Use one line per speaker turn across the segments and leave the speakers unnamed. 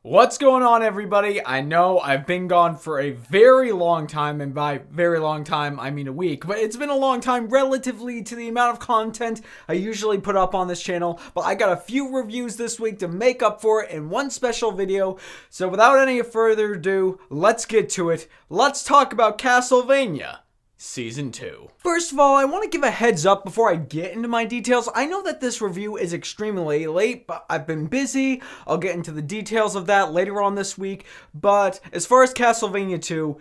What's going on, everybody? I know I've been gone for a very long time, and by very long time, I mean a week, but it's been a long time relatively to the amount of content I usually put up on this channel, but I got a few reviews this week to make up for it in one special video, so without any further ado, let's get to it. Let's talk about Castlevania Season 2. First of all, I want to give a heads up before I get into my details. I know that this review is extremely late, but I've been busy. I'll get into the details of that later on this week. But as far as Castlevania 2,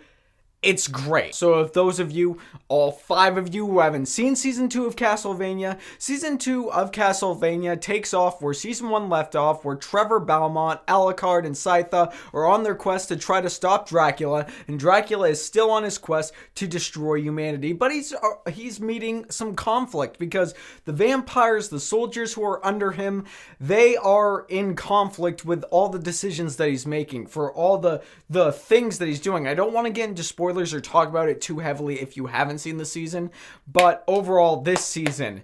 it's great. So if those of you, all 5 of you who haven't seen Season 2 of Castlevania, Season 2 of Castlevania takes off where Season 1 left off, where Trevor Belmont, Alucard, and Cytha are on their quest to try to stop Dracula, and Dracula is still on his quest to destroy humanity, but he's meeting some conflict because the vampires, the soldiers who are under him, they are in conflict with all the decisions that he's making, for all the things that he's doing. I don't want to get into spoilers or talk about it too heavily if you haven't seen the season, but overall, this season,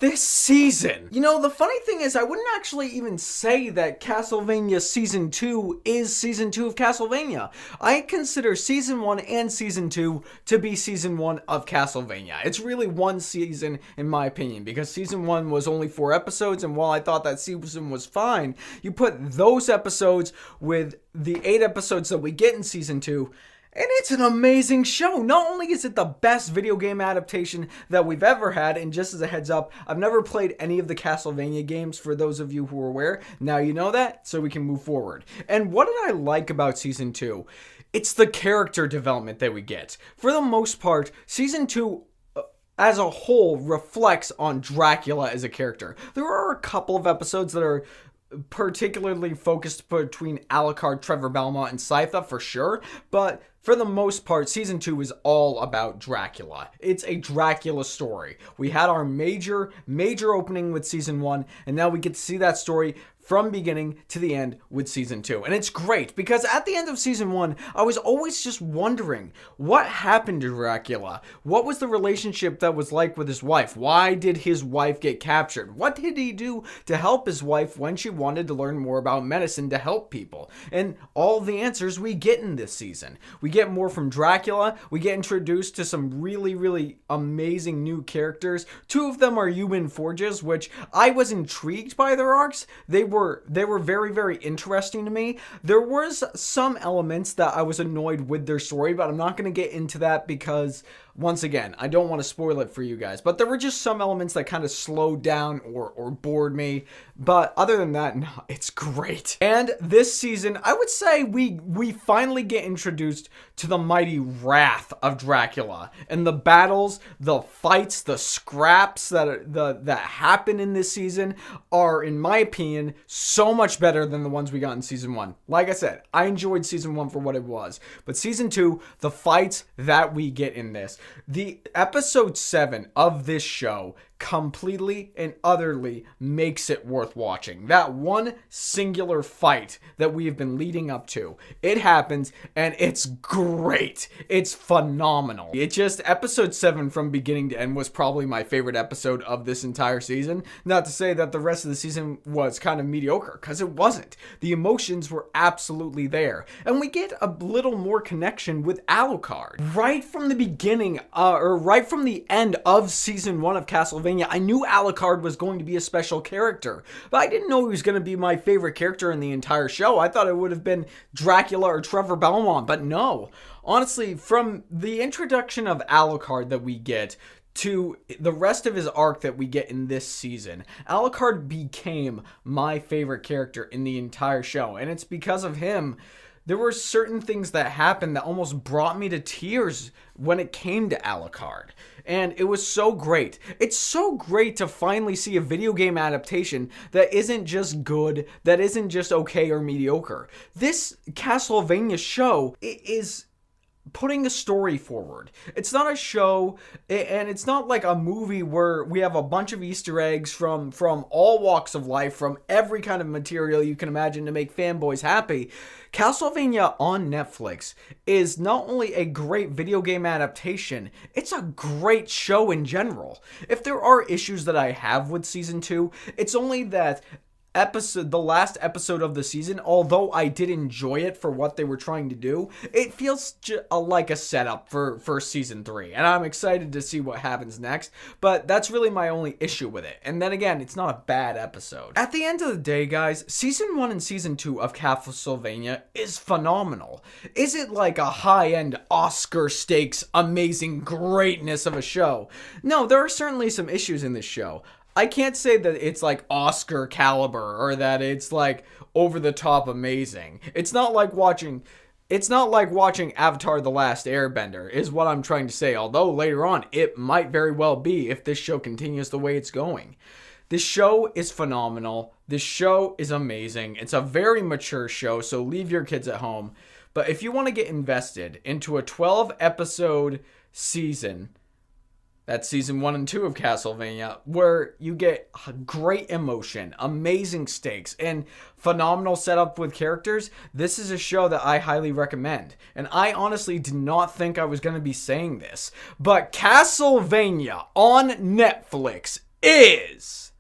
you know, the funny thing is I wouldn't actually even say that Castlevania Season 2 is Season 2 of Castlevania. I consider Season 1 and Season 2 to be Season 1 of Castlevania. It's really one season in my opinion, because Season 1 was only 4 episodes, and while I thought that season was fine, you put those episodes with the 8 episodes that we get in Season 2, and it's an amazing show. Not only is it the best video game adaptation that we've ever had, and just as a heads up, I've never played any of the Castlevania games, for those of you who are aware. Now you know that, so we can move forward. And what did I like about Season 2? It's the character development that we get. For the most part, Season 2 as a whole reflects on Dracula as a character. There are a couple of episodes that are particularly focused between Alucard, Trevor Belmont, and Cytha for sure, but for the most part, Season 2 is all about Dracula. It's a Dracula story. We had our major opening with Season 1, and now we get to see that story from beginning to the end with Season 2. And it's great, because at the end of Season 1, I was always just wondering, what happened to Dracula? What was the relationship that was like with his wife? Why did his wife get captured? What did he do to help his wife when she wanted to learn more about medicine to help people? And all the answers we get in this season. We get more from Dracula. We get introduced to some really amazing new characters. 2 of them are human forges, which I was intrigued by their arcs. They were very interesting to me. There was some elements that I was annoyed with their story, but I'm not going to get into that because, once again, I don't want to spoil it for you guys. But there were just some elements that kind of slowed down or bored me. But other than that, no, it's great. And this season, I would say we finally get introduced to the mighty wrath of Dracula, and the battles, the fights, the scraps that happen in this season are, in my opinion, so much better than the ones we got in Season 1. Like I said, I enjoyed Season 1 for what it was, but Season 2, the fights that we get in this, the episode 7 of this show completely and utterly makes it worth watching. That one singular fight that we have been leading up to, it happens, and it's great. It's phenomenal. It just, episode 7 from beginning to end was probably my favorite episode of this entire season. Not to say that the rest of the season was kind of mediocre, because it wasn't. The emotions were absolutely there, and we get a little more connection with Alucard. Right from the beginning, or right from the end of Season 1 of Castlevania, I knew Alucard was going to be a special character, but I didn't know he was going to be my favorite character in the entire show. I thought it would have been Dracula or Trevor Belmont, but no. Honestly, from the introduction of Alucard that we get to the rest of his arc that we get in this season, Alucard became my favorite character in the entire show, and it's because of him. There were certain things that happened that almost brought me to tears when it came to Alucard. And it was so great. It's so great to finally see a video game adaptation that isn't just good, that isn't just okay or mediocre. This Castlevania show is putting a story forward. It's not a show, and it's not like a movie where we have a bunch of Easter eggs from all walks of life, from every kind of material you can imagine to make fanboys happy. Castlevania on Netflix is not only a great video game adaptation, it's a great show in general. If there are issues that I have with Season 2, it's only that the last episode of the season, although I did enjoy it for what they were trying to do, it feels like a setup for season 3, and I'm excited to see what happens next, but that's really my only issue with it. And then again, it's not a bad episode. At the end of the day, guys, season 1 and season 2 of Castlevania is phenomenal. Is it like a high-end Oscar stakes amazing greatness of a show? No, there are certainly some issues in this show. I can't say that it's like Oscar caliber or that it's like over the top amazing. It's not like watching Avatar: The Last Airbender is what I'm trying to say. Although later on it might very well be if this show continues the way it's going. This show is phenomenal. This show is amazing. It's a very mature show, so leave your kids at home. But if you want to get invested into a 12-episode season, that's season 1 and 2 of Castlevania, where you get great emotion, amazing stakes, and phenomenal setup with characters, this is a show that I highly recommend. And I honestly did not think I was going to be saying this, but Castlevania on Netflix is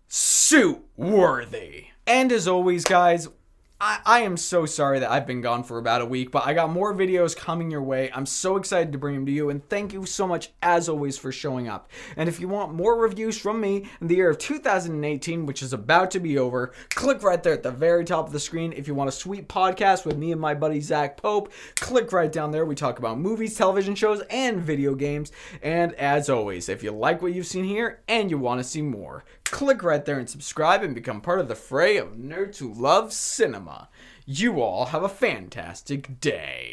suit-worthy. And as always, guys, I am so sorry that I've been gone for about a week, but I got more videos coming your way. I'm so excited to bring them to you, and thank you so much, as always, for showing up. And if you want more reviews from me in the year of 2018, which is about to be over, click right there at the very top of the screen. If you want a sweet podcast with me and my buddy Zach Pope, click right down there. We talk about movies, television shows, and video games. And as always, if you like what you've seen here and you want to see more, click right there and subscribe and become part of the fray of nerds who love cinema. You all have a fantastic day.